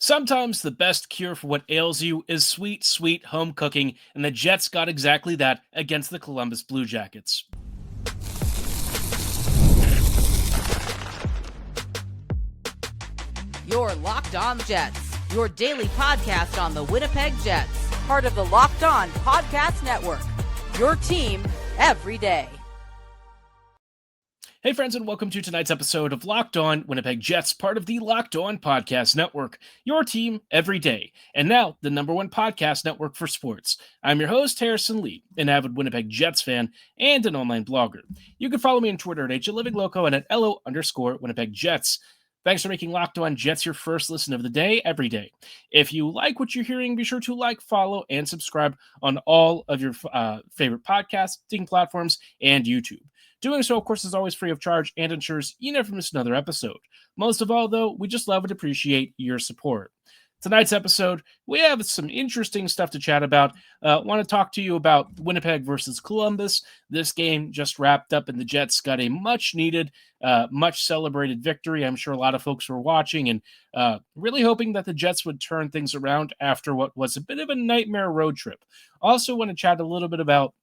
Sometimes the best cure for what ails you is sweet, sweet home cooking, and the Jets got exactly that against the Columbus Blue Jackets. Your Locked On Jets, your daily podcast on the Winnipeg Jets, part of the Locked On Podcast Network. Your team every day. Hey friends, and welcome to tonight's episode of Locked On Winnipeg Jets, part of the Locked On Podcast Network, your team every day, and now the #1 podcast network for sports. I'm your host, Harrison Lee, an avid Winnipeg Jets fan and an online blogger. You can follow me on Twitter at HLivingLoco and at LO_Winnipeg Jets. Thanks for making Locked On Jets your first listen of the day every day. If you like what you're hearing, be sure to like, follow, and subscribe on all of your favorite podcasting platforms and YouTube. Doing so, of course, is always free of charge and ensures you never miss another episode. Most of all, though, we just love and appreciate your support. Tonight's episode, we have some interesting stuff to chat about. Want to talk to you about Winnipeg versus Columbus. This game just wrapped up, and the Jets got a much-needed, much-celebrated victory. I'm sure a lot of folks were watching and really hoping that the Jets would turn things around after what was a bit of a nightmare road trip. Also want to chat a little bit about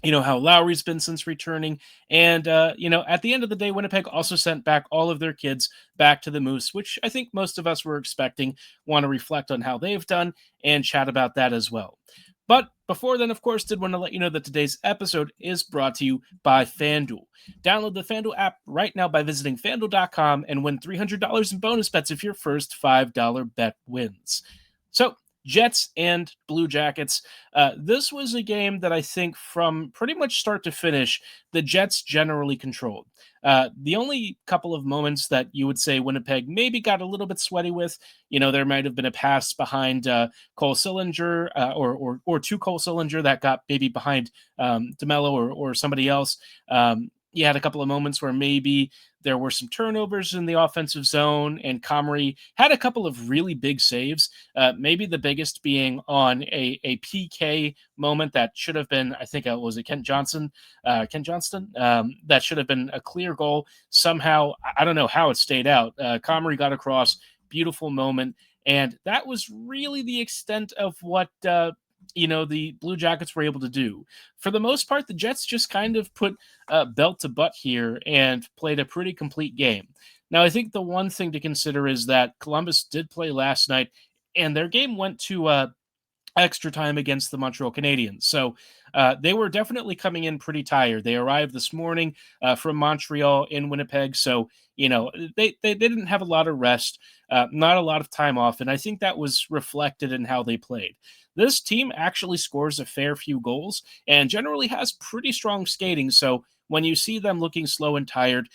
how Lowry's been since returning. And, at the end of the day, Winnipeg also sent back all of their kids back to the Moose, which I think most of us were expecting. Want to reflect on how they've done and chat about that as well. But before then, of course, did want to let you know that today's episode is brought to you by FanDuel. Download the FanDuel app right now by visiting FanDuel.com and win $300 in bonus bets if your first $5 bet wins. So, Jets and Blue Jackets. This was a game that I think from pretty much start to finish, the Jets generally controlled. The only couple of moments that you would say Winnipeg maybe got a little bit sweaty with, there might have been a pass behind Cole Sillinger or to Cole Sillinger that got maybe behind DeMello or somebody else. You had a couple of moments where maybe there were some turnovers in the offensive zone, and Comrie had a couple of really big saves, maybe the biggest being on a PK moment that should have been, I think, was it Kent Johnston? That should have been a clear goal. Somehow, I don't know how it stayed out. Comrie got across, beautiful moment, and that was really the extent of what the Blue Jackets were able to do. For the most part, the Jets just kind of put belt to butt here and played a pretty complete game. Now, I think the one thing to consider is that Columbus did play last night, and their game went to extra time against the Montreal Canadiens. So they were definitely coming in pretty tired. They arrived this morning from Montreal in Winnipeg. So, they didn't have a lot of rest, not a lot of time off. And I think that was reflected in how they played. This team actually scores a fair few goals and generally has pretty strong skating. So when you see them looking slow and tired,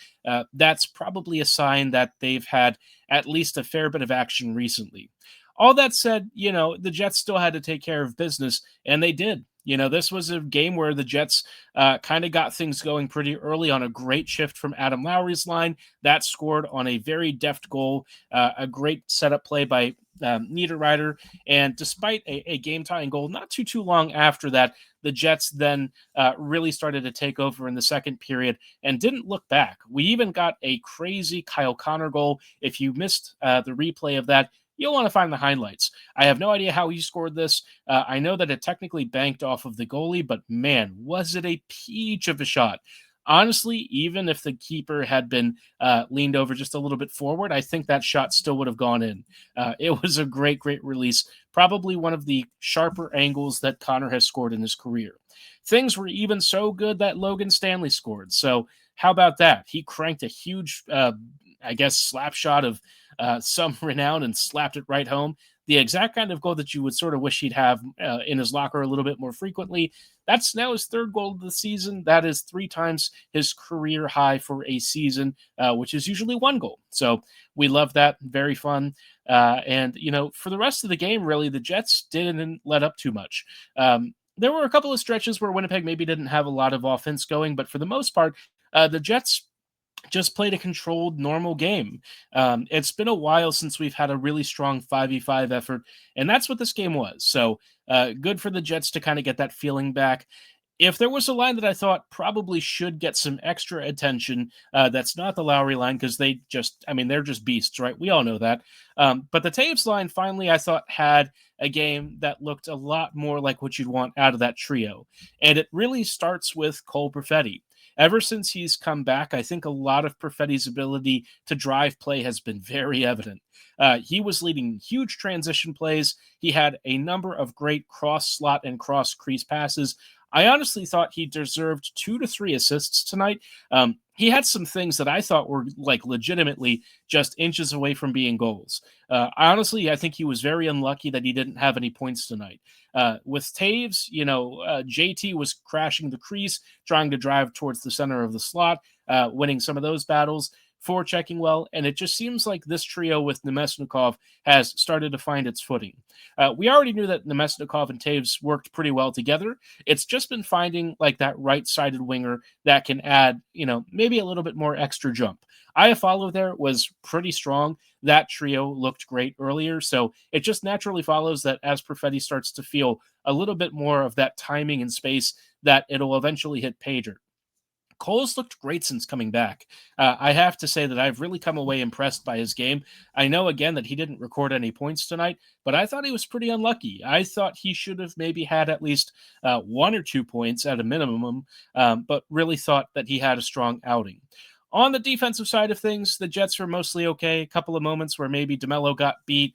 that's probably a sign that they've had at least a fair bit of action recently. All that said, the Jets still had to take care of business, and they did. This was a game where the Jets kind of got things going pretty early on a great shift from Adam Lowry's line. That scored on a very deft goal, a great setup play by Niederreiter. And despite a game-tying goal, not too long after that, the Jets then really started to take over in the second period and didn't look back. We even got a crazy Kyle Connor goal. If you missed the replay of that, you'll want to find the highlights. I have no idea how he scored this. I know that it technically banked off of the goalie, but man, was it a peach of a shot. Honestly, even if the keeper had been leaned over just a little bit forward, I think that shot still would have gone in. It was a great release. Probably one of the sharper angles that Connor has scored in his career. Things were even so good that Logan Stanley scored. So how about that? He cranked a huge, slap shot of some renown and slapped it right home. The exact kind of goal that you would sort of wish he'd have in his locker a little bit more frequently. That's now his third goal of the season. That is 3 times his career high for a season, which is usually 1 goal. So we love that. Very fun. And for the rest of the game, really, the Jets didn't let up too much. There were a couple of stretches where Winnipeg maybe didn't have a lot of offense going, but for the most part, the Jets just played a controlled, normal game. It's been a while since we've had a really strong 5v5 effort, and that's what this game was. So good for the Jets to kind of get that feeling back. If there was a line that I thought probably should get some extra attention, that's not the Lowry line because they're just beasts, right? We all know that. But the Taves line finally, I thought, had a game that looked a lot more like what you'd want out of that trio. And it really starts with Cole Perfetti. Ever since he's come back, I think a lot of Perfetti's ability to drive play has been very evident. He was leading huge transition plays. He had a number of great cross slot and cross crease passes. I honestly thought he deserved 2 to 3 assists tonight. He had some things that I thought were like legitimately just inches away from being goals. I think he was very unlucky that he didn't have any points tonight. With Taves, JT was crashing the crease, trying to drive towards the center of the slot, winning some of those battles, forechecking well, and it just seems like this trio with Nemesnikov has started to find its footing. We already knew that Nemesnikov and Taves worked pretty well together. It's just been finding like that right-sided winger that can add, maybe a little bit more extra jump. Iafallo there was pretty strong. That trio looked great earlier, so it just naturally follows that as Perfetti starts to feel a little bit more of that timing and space, that it'll eventually hit Pager. Cole's looked great since coming back. I have to say that I've really come away impressed by his game. I know, again, that he didn't record any points tonight, but I thought he was pretty unlucky. I thought he should have maybe had at least 1 or 2 points at a minimum, but really thought that he had a strong outing. On the defensive side of things, the Jets were mostly okay. A couple of moments where maybe DeMello got beat.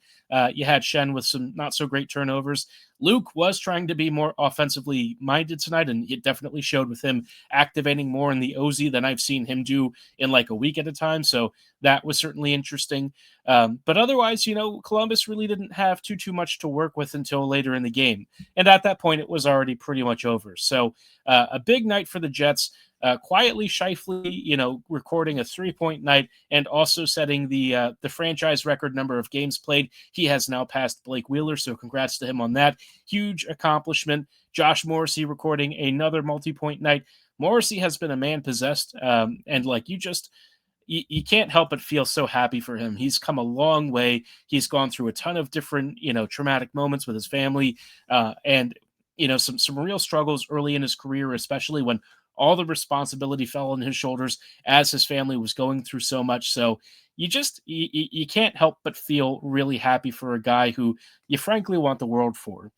You had Shen with some not so great turnovers. Luke was trying to be more offensively minded tonight, and it definitely showed with him activating more in the OZ than I've seen him do in like a week at a time. So that was certainly interesting. But otherwise, Columbus really didn't have too much to work with until later in the game. And at that point, it was already pretty much over. So a big night for the Jets. Quietly, Scheifele, recording a 3-point night and also setting the franchise record number of games played. He has now passed Blake Wheeler, so congrats to him on that. Huge accomplishment. Josh Morrissey recording another multi-point night. Morrissey has been a man possessed, and like you can't help but feel so happy for him. He's come a long way. He's gone through a ton of different, traumatic moments with his family, and some real struggles early in his career, especially when all the responsibility fell on his shoulders as his family was going through so much. So you can't help but feel really happy for a guy who you frankly want the world for.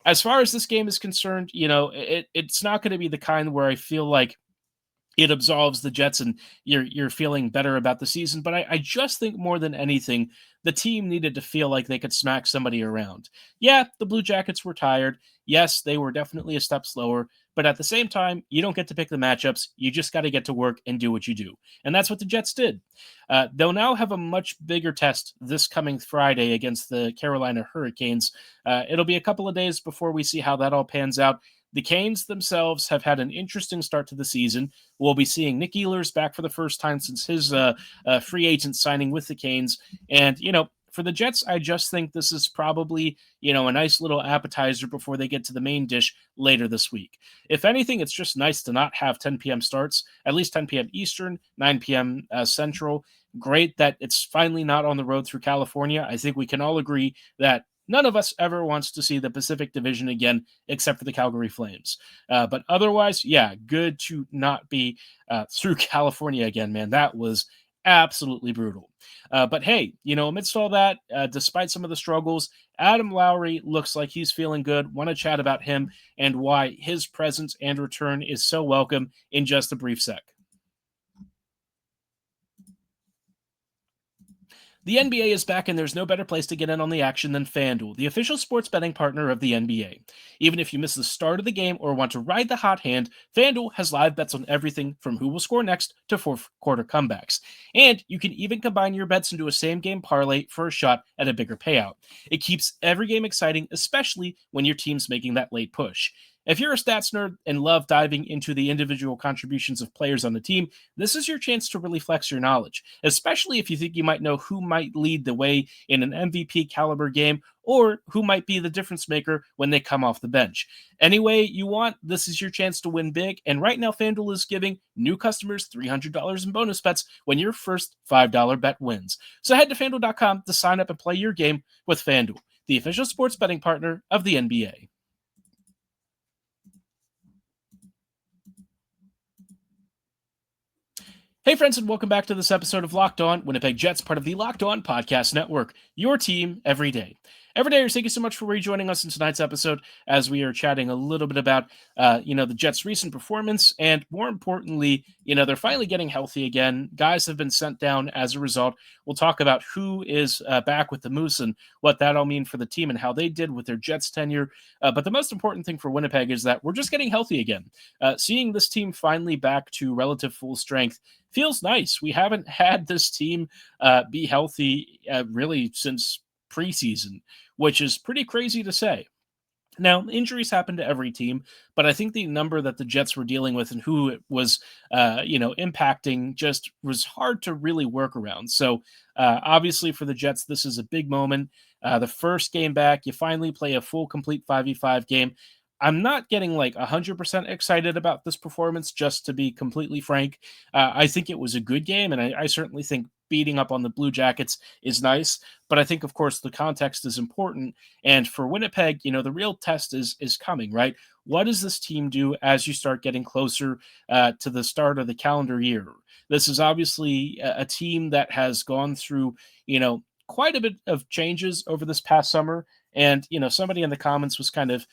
As far as this game is concerned, it's not going to be the kind where I feel like it absolves the Jets and you're feeling better about the season. But I just think more than anything, the team needed to feel like they could smack somebody around. Yeah, the Blue Jackets were tired. Yes, they were definitely a step slower. But at the same time, you don't get to pick the matchups. You just got to get to work and do what you do. And that's what the Jets did. They'll now have a much bigger test this coming Friday against the Carolina Hurricanes. It'll be a couple of days before we see how that all pans out. The Canes themselves have had an interesting start to the season. We'll be seeing Nick Ehlers back for the first time since his free agent signing with the Canes. And, for the Jets, I just think this is probably, a nice little appetizer before they get to the main dish later this week. If anything, it's just nice to not have 10 p.m. starts, at least 10 p.m. Eastern, 9 p.m. Central. Great that it's finally not on the road through California. I think we can all agree that none of us ever wants to see the Pacific Division again, except for the Calgary Flames. But otherwise, yeah, good to not be through California again, man. That was absolutely brutal. But hey, amidst all that, despite some of the struggles, Adam Lowry looks like he's feeling good. Want to chat about him and why his presence and return is so welcome in just a brief sec. The NBA is back, and there's no better place to get in on the action than FanDuel, the official sports betting partner of the NBA. Even if you miss the start of the game or want to ride the hot hand, FanDuel has live bets on everything from who will score next to fourth quarter comebacks. And you can even combine your bets into a same-game parlay for a shot at a bigger payout. It keeps every game exciting, especially when your team's making that late push. If you're a stats nerd and love diving into the individual contributions of players on the team, this is your chance to really flex your knowledge, especially if you think you might know who might lead the way in an MVP caliber game or who might be the difference maker when they come off the bench. Any way you want, this is your chance to win big, and right now FanDuel is giving new customers $300 in bonus bets when your first $5 bet wins. So head to FanDuel.com to sign up and play your game with FanDuel, the official sports betting partner of the NBA. Hey, friends, and welcome back to this episode of Locked On Winnipeg Jets, part of the Locked On Podcast Network, your team every day. Every day, thank you so much for rejoining us in tonight's episode as we are chatting a little bit about, the Jets' recent performance, and more importantly, they're finally getting healthy again. Guys have been sent down as a result. We'll talk about who is back with the Moose and what that'll mean for the team and how they did with their Jets tenure. But the most important thing for Winnipeg is that we're just getting healthy again. Seeing this team finally back to relative full strength feels nice. We haven't had this team be healthy really since preseason, which is pretty crazy to say. Now, injuries happen to every team, but I think the number that the Jets were dealing with and who it was, impacting just was hard to really work around. So, obviously, for the Jets, this is a big moment. The first game back, you finally play a full, complete 5v5 game. I'm not getting like 100% excited about this performance, just to be completely frank. I think it was a good game, and I certainly think beating up on the Blue Jackets is nice. But I think, of course, the context is important. And for Winnipeg, the real test is coming, right? What does this team do as you start getting closer to the start of the calendar year? This is obviously a team that has gone through, quite a bit of changes over this past summer. And, somebody in the comments was kind of,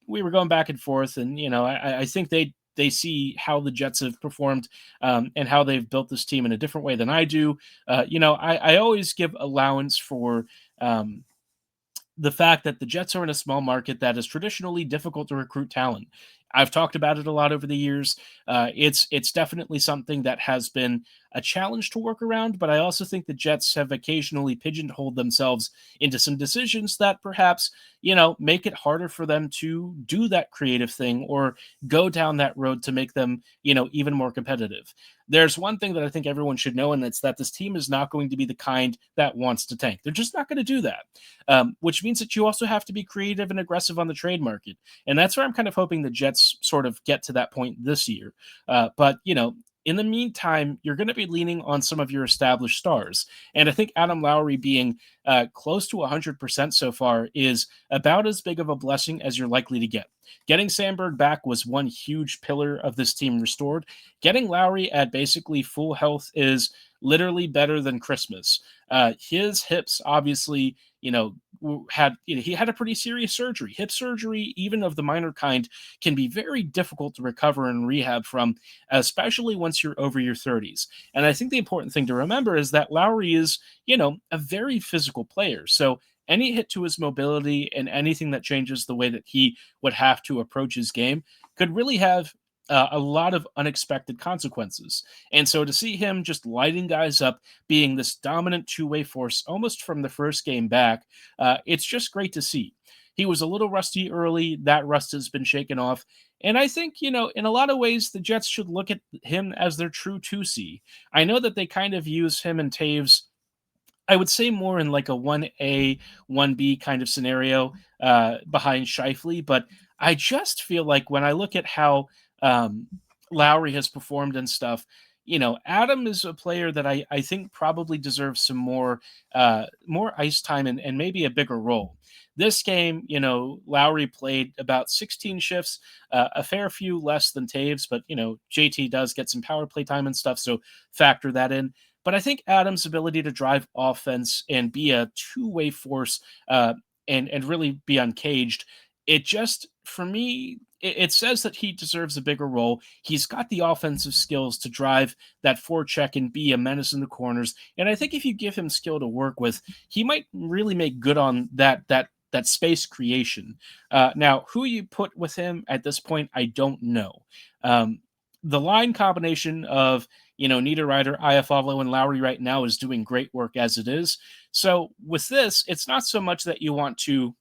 we were going back and forth, and I think they see how the Jets have performed and how they've built this team in a different way than I do. I always give allowance for the fact that the Jets are in a small market that is traditionally difficult to recruit talent. I've talked about it a lot over the years. It's definitely something that has been a challenge to work around, but I also think the Jets have occasionally pigeonholed themselves into some decisions that perhaps, make it harder for them to do that creative thing or go down that road to make them, even more competitive. There's one thing that I think everyone should know, and it's that this team is not going to be the kind that wants to tank. They're just not going to do that, which means that you also have to be creative and aggressive on the trade market. And that's where I'm kind of hoping the Jets sort of get to that point this year. But in the meantime, you're going to be leaning on some of your established stars. And I think Adam Lowry being close to 100% so far is about as big of a blessing as you're likely to get. Getting Sandberg back was one huge pillar of this team restored. Getting Lowry at basically full health is literally better than Christmas. His hips, obviously, he had a pretty serious surgery. Hip surgery, even of the minor kind, can be very difficult to recover and rehab from, especially once you're over your 30s. And I think the important thing to remember is that Lowry is, a very physical player. So any hit to his mobility and anything that changes the way that he would have to approach his game could really have a lot of unexpected consequences. And so to see him just lighting guys up, being this dominant two-way force almost from the first game back, it's just great to see. He was a little rusty early. That rust has been shaken off. And I think, in a lot of ways, the Jets should look at him as their true 2C. I know that they kind of use him and Taves, I would say, more in like a 1A, 1B kind of scenario behind Scheifele, but I just feel like when I look at how Lowry has performed and stuff, Adam is a player that I think probably deserves some more ice time and maybe a bigger role. This game, Lowry played about 16 shifts, a fair few less than Taves, but, JT does get some power play time and stuff, so factor that in. But I think Adam's ability to drive offense and be a two-way force and really be uncaged, it just, for me, it says that he deserves a bigger role. He's got the offensive skills to drive that forecheck and be a menace in the corners. And I think if you give him skill to work with, he might really make good on that space creation. Now, who you put with him at this point, I don't know. The line combination of, Niederreiter, Iafallo, and Lowry right now is doing great work as it is. So with this, it's not so much that you want to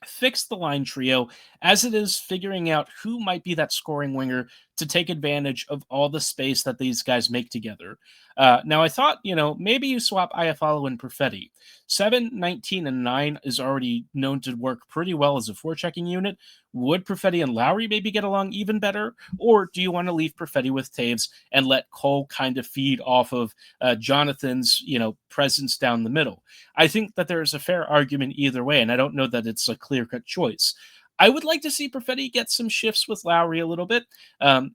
fix the line trio as it is figuring out who might be that scoring winger to take advantage of all the space that these guys make together. Now, I thought, maybe you swap Iafallo and Perfetti. 7, 19, and 9 is already known to work pretty well as a forechecking unit. Would Perfetti and Lowry maybe get along even better? Or do you want to leave Perfetti with Taves and let Cole kind of feed off of Jonathan's, presence down the middle? I think that there's a fair argument either way, and I don't know that it's a clear-cut choice. I would like to see Perfetti get some shifts with Lowry a little bit.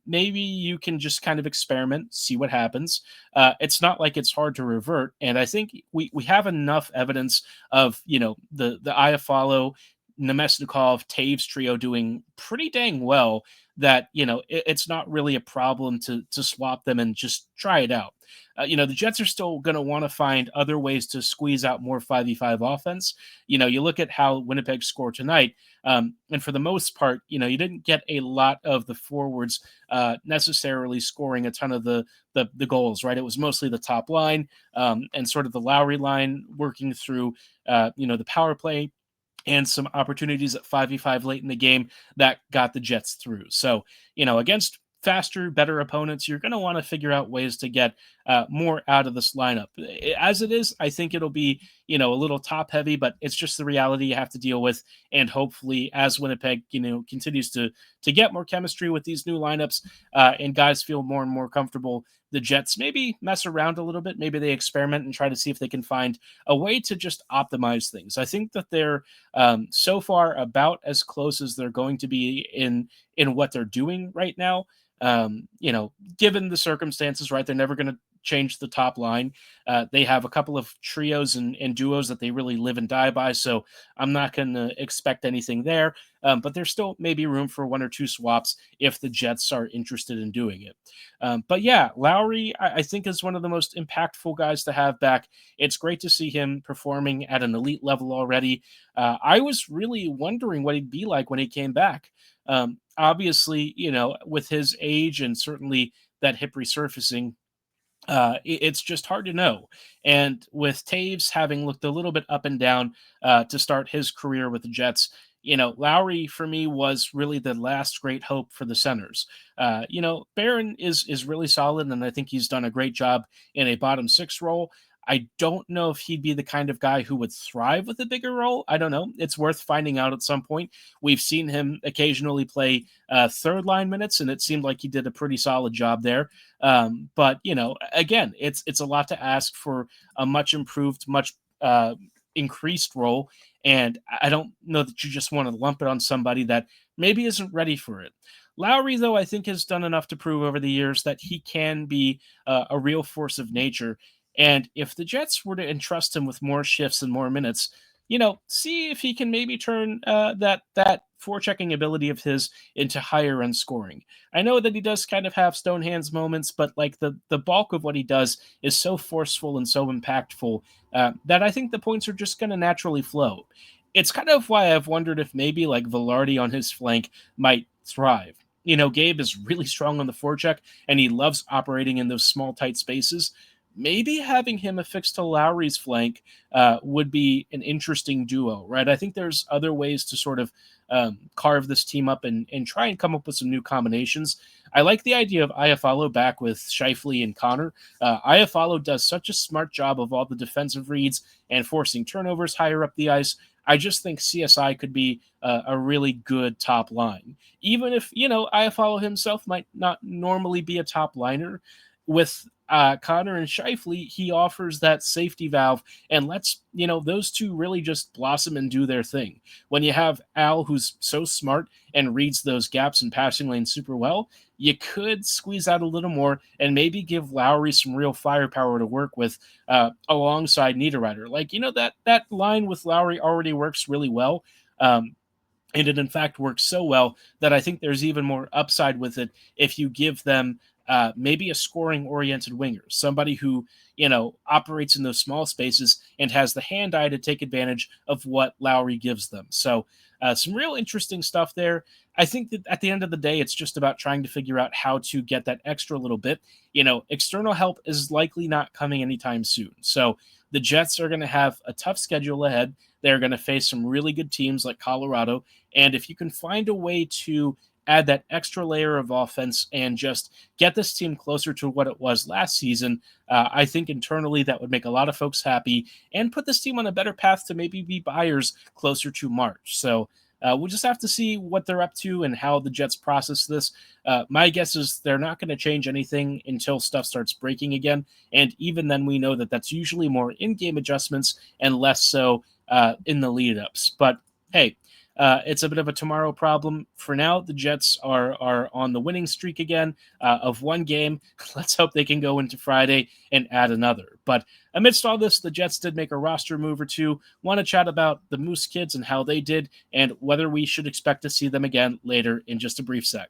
Maybe you can just kind of experiment, see what happens. It's not like it's hard to revert, and I think we have enough evidence of the Iafallo, Nemesnikov, Taves trio doing pretty dang well that it's not really a problem to swap them and just try it out. The Jets are still going to want to find other ways to squeeze out more 5v5 offense. You look at how Winnipeg scored tonight. And for the most part, you didn't get a lot of the forwards necessarily scoring a ton of the goals, right? It was mostly the top line and sort of the Lowry line working through, the power play and some opportunities at 5v5 late in the game that got the Jets through. So, against faster, better opponents, you're going to want to figure out ways to get more out of this lineup. As it is, I think it'll be, a little top heavy, but it's just the reality you have to deal with. And hopefully as Winnipeg, continues to get more chemistry with these new lineups and guys feel more and more comfortable, the Jets maybe mess around a little bit. Maybe they experiment and try to see if they can find a way to just optimize things. I think that they're so far about as close as they're going to be in what they're doing right now. Given the circumstances, right? They're never going to change the top line. They have a couple of trios and duos that they really live and die by. So I'm not going to expect anything there. But there's still maybe room for one or two swaps if the Jets are interested in doing it. But yeah, Lowry, I think, is one of the most impactful guys to have back. It's great to see him performing at an elite level already. I was really wondering what he'd be like when he came back. Obviously, with his age and certainly that hip resurfacing, it's just hard to know. And with Taves having looked a little bit up and down to start his career with the Jets, Lowry for me was really the last great hope for the centers. Barron is really solid, and I think he's done a great job in a bottom six role. I don't know if he'd be the kind of guy who would thrive with a bigger role. I don't know. It's worth finding out at some point. We've seen him occasionally play third line minutes, and it seemed like he did a pretty solid job there. But again, it's a lot to ask for a much improved, much increased role. And I don't know that you just want to lump it on somebody that maybe isn't ready for it. Lowry, though, I think has done enough to prove over the years that he can be a real force of nature. And if the Jets were to entrust him with more shifts and more minutes, see if he can maybe turn that forechecking ability of his into higher end scoring. I know that he does kind of have stone hands moments, but like the bulk of what he does is so forceful and so impactful that I think the points are just going to naturally flow. It's kind of why I've wondered if maybe like Velarde on his flank might thrive. Gabe is really strong on the forecheck, and he loves operating in those small, tight spaces. Maybe having him affixed to Lowry's flank would be an interesting duo, right? I think there's other ways to sort of carve this team up and try and come up with some new combinations. I like the idea of Iafallo back with Scheifele and Connor. Iafallo does such a smart job of all the defensive reads and forcing turnovers higher up the ice. I just think CSI could be a really good top line. Even if, Iafallo himself might not normally be a top liner, with Connor and Scheifele, he offers that safety valve and lets, those two really just blossom and do their thing. When you have Al, who's so smart and reads those gaps in passing lanes super well, you could squeeze out a little more and maybe give Lowry some real firepower to work with alongside Niederreiter. Like, that line with Lowry already works really well. And it, in fact, works so well that I think there's even more upside with it if you give them maybe a scoring-oriented winger, somebody who, operates in those small spaces and has the hand-eye to take advantage of what Lowry gives them. So some real interesting stuff there. I think that at the end of the day, it's just about trying to figure out how to get that extra little bit. External help is likely not coming anytime soon. So the Jets are going to have a tough schedule ahead. They're going to face some really good teams like Colorado. And if you can find a way to add that extra layer of offense and just get this team closer to what it was last season, I think internally that would make a lot of folks happy and put this team on a better path to maybe be buyers closer to March. So we'll just have to see what they're up to and how the Jets process this. My guess is they're not going to change anything until stuff starts breaking again. And even then, we know that that's usually more in-game adjustments and less so in the lead-ups. But hey, It's a bit of a tomorrow problem. For now, the Jets are on the winning streak again of one game. Let's hope they can go into Friday and add another. But amidst all this, the Jets did make a roster move or two. Want to chat about the Moose kids and how they did, and whether we should expect to see them again later in just a brief sec.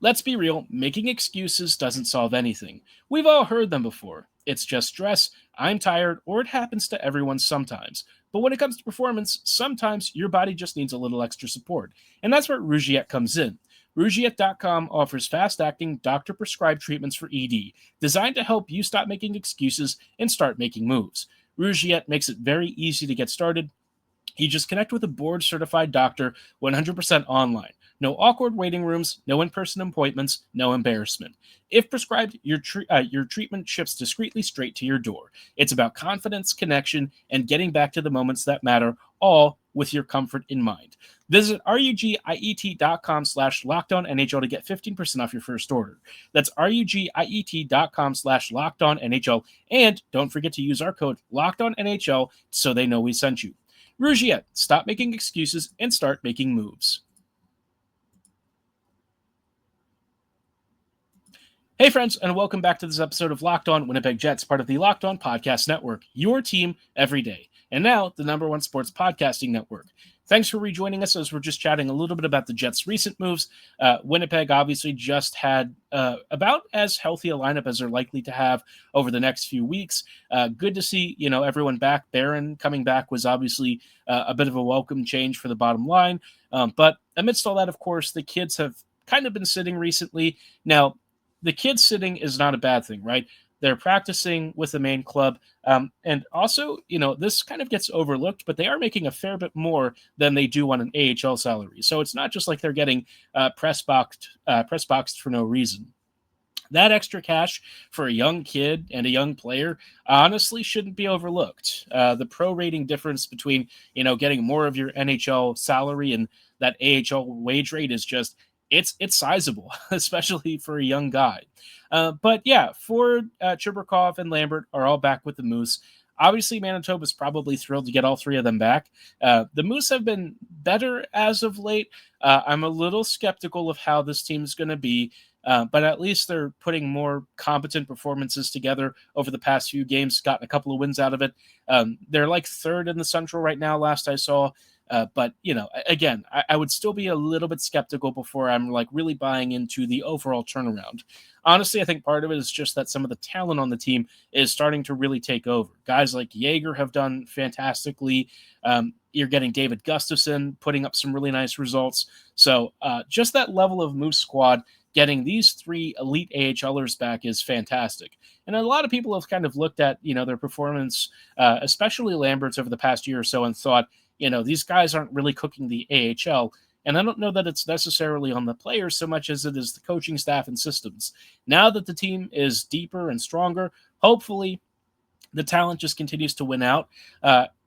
Let's be real, making excuses doesn't solve anything. We've all heard them before. It's just stress, I'm tired, or it happens to everyone sometimes. But when it comes to performance, sometimes your body just needs a little extra support. And that's where Rugiet comes in. Rugiet.com offers fast-acting, doctor-prescribed treatments for ED, designed to help you stop making excuses and start making moves. Rugiet makes it very easy to get started. You just connect with a board-certified doctor 100% online. No awkward waiting rooms, no in-person appointments, no embarrassment. If prescribed, your treatment ships discreetly straight to your door. It's about confidence, connection, and getting back to the moments that matter, all with your comfort in mind. Visit rugiet.com/LockedOnNHL to get 15% off your first order. That's rugiet.com/LockedOnNHL. And don't forget to use our code LockedOnNHL so they know we sent you. Rugiet, stop making excuses and start making moves. Hey friends, and welcome back to this episode of Locked On Winnipeg Jets, part of the Locked On Podcast Network, your team every day. And now, the #1 sports podcasting network. Thanks for rejoining us as we're just chatting a little bit about the Jets' recent moves. Winnipeg obviously just had about as healthy a lineup as they're likely to have over the next few weeks. Good to see, everyone back. Barron coming back was obviously a bit of a welcome change for the bottom line. But amidst all that, of course, the kids have kind of been sitting recently. Now, the kids sitting is not a bad thing, right? They're practicing with the main club. And also, this kind of gets overlooked, but they are making a fair bit more than they do on an AHL salary. So it's not just like they're getting press boxed for no reason. That extra cash for a young kid and a young player honestly shouldn't be overlooked. The pro rating difference between, getting more of your NHL salary and that AHL wage rate is just, it's sizable, especially for a young guy. But yeah, Ford, Chibrikov, and Lambert are all back with the Moose. Obviously, Manitoba's probably thrilled to get all three of them back. The Moose have been better as of late. I'm a little skeptical of how this team is going to be, but at least they're putting more competent performances together over the past few games, gotten a couple of wins out of it. They're like third in the Central right now, last I saw. But, again, I would still be a little bit skeptical before I'm really buying into the overall turnaround. Honestly, I think part of it is just that some of the talent on the team is starting to really take over. Guys like Jaeger have done fantastically. You're getting David Gustafson putting up some really nice results. So just that level of Moose squad, getting these three elite AHLers back is fantastic. And a lot of people have kind of looked at, their performance, especially Lambert's over the past year or so, and thought, these guys aren't really cooking the AHL. And I don't know that it's necessarily on the players so much as it is the coaching staff and systems. Now that the team is deeper and stronger, hopefully the talent just continues to win out.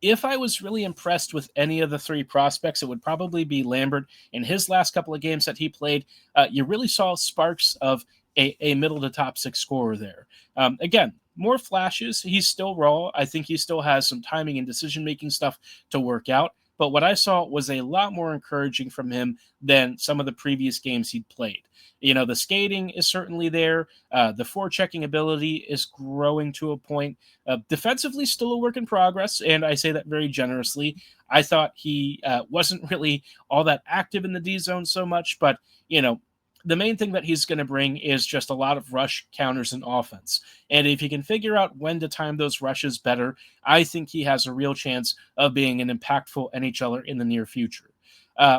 If I was really impressed with any of the three prospects, it would probably be Lambert. In his last couple of games that he played, you really saw sparks of a middle to top six scorer there. Again, more flashes. He's still raw. I think he still has some timing and decision-making stuff to work out. But what I saw was a lot more encouraging from him than some of the previous games he'd played. The skating is certainly there. The forechecking ability is growing to a point. Defensively, still a work in progress, and I say that very generously. I thought he wasn't really all that active in the D zone so much, but, the main thing that he's going to bring is just a lot of rush counters and offense. And if he can figure out when to time those rushes better, I think he has a real chance of being an impactful NHLer in the near future.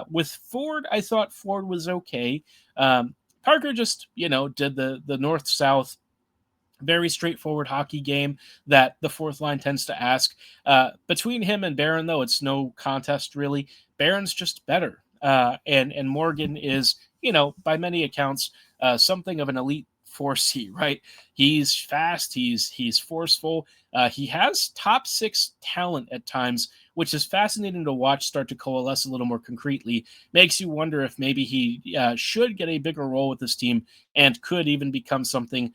With Ford, I thought Ford was okay. Parker just, did the north-south, very straightforward hockey game that the fourth line tends to ask. Between him and Barron, though, it's no contest, really. Barron's just better. And Morgan is, by many accounts, something of an elite 4C, right? He's fast, he's forceful, he has top six talent at times, which is fascinating to watch start to coalesce a little more concretely. Makes you wonder if maybe he should get a bigger role with this team and could even become something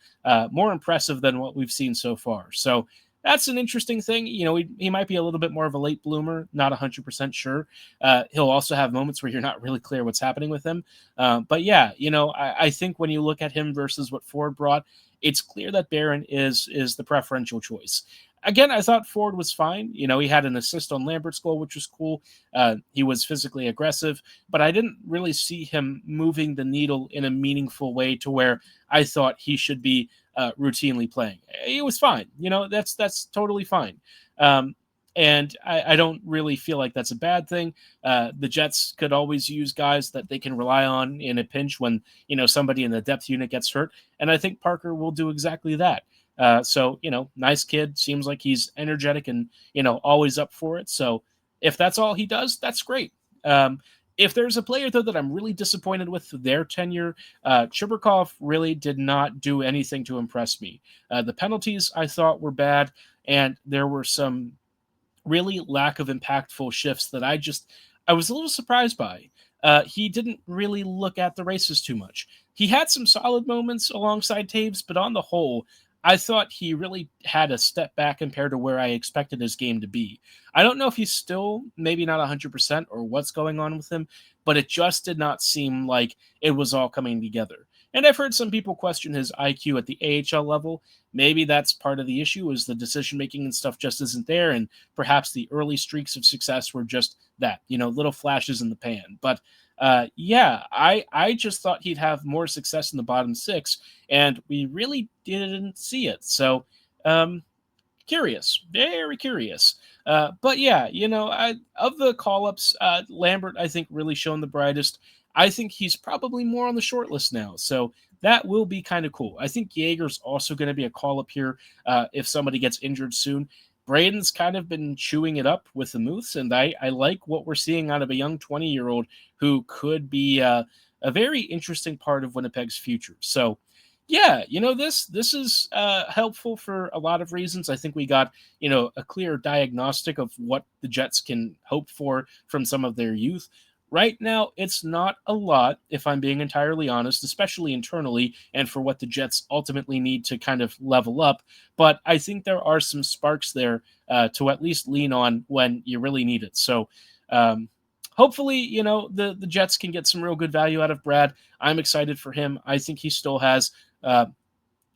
more impressive than what we've seen so far. So that's an interesting thing. He might be a little bit more of a late bloomer, not 100% sure. He'll also have moments where you're not really clear what's happening with him. But yeah, I think when you look at him versus what Ford brought, it's clear that Barron is the preferential choice. Again, I thought Ford was fine. He had an assist on Lambert's goal, which was cool. He was physically aggressive, but I didn't really see him moving the needle in a meaningful way to where I thought he should be routinely playing. It was fine. That's totally fine. And I don't really feel like that's a bad thing. The Jets could always use guys that they can rely on in a pinch when, somebody in the depth unit gets hurt. And I think Parker will do exactly that. So, nice kid, seems like he's energetic and, always up for it. So if that's all he does, that's great. If there's a player, though, that I'm really disappointed with their tenure, Chibrikov really did not do anything to impress me. The penalties I thought were bad, and there were some really lack of impactful shifts that I was a little surprised by. He didn't really look at the races too much. He had some solid moments alongside Taves, but on the whole, I thought he really had a step back compared to where I expected his game to be. I don't know if he's still maybe not 100% or what's going on with him, but it just did not seem like it was all coming together. And I've heard some people question his IQ at the AHL level. Maybe that's part of the issue, is the decision-making and stuff just isn't there, and perhaps the early streaks of success were just that, little flashes in the pan. But yeah, I just thought he'd have more success in the bottom six, and we really didn't see it. So, curious, very curious. But yeah, of the call-ups, Lambert, I think, really shown the brightest. I think he's probably more on the short list now. So that will be kind of cool. I think Jaeger's also going to be a call-up here if somebody gets injured soon. Braden's kind of been chewing it up with the Moose, and I like what we're seeing out of a young 20-year-old who could be a very interesting part of Winnipeg's future. So, yeah, this is helpful for a lot of reasons. I think we got, a clear diagnostic of what the Jets can hope for from some of their youth. Right now, it's not a lot, if I'm being entirely honest, especially internally, and for what the Jets ultimately need to kind of level up. But I think there are some sparks there to at least lean on when you really need it. So hopefully, the Jets can get some real good value out of Brad. I'm excited for him. I think he still has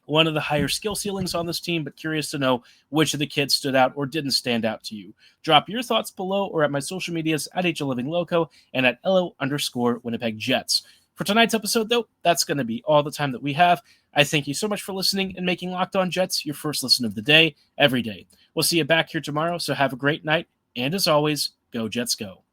one of the higher skill ceilings on this team, but curious to know which of the kids stood out or didn't stand out to you. Drop your thoughts below or at my social medias at HLivingLoco and at LO_Winnipeg Jets. For tonight's episode, though, that's going to be all the time that we have. I thank you so much for listening and making Locked On Jets your first listen of the day, every day. We'll see you back here tomorrow, so have a great night, and as always, go Jets go.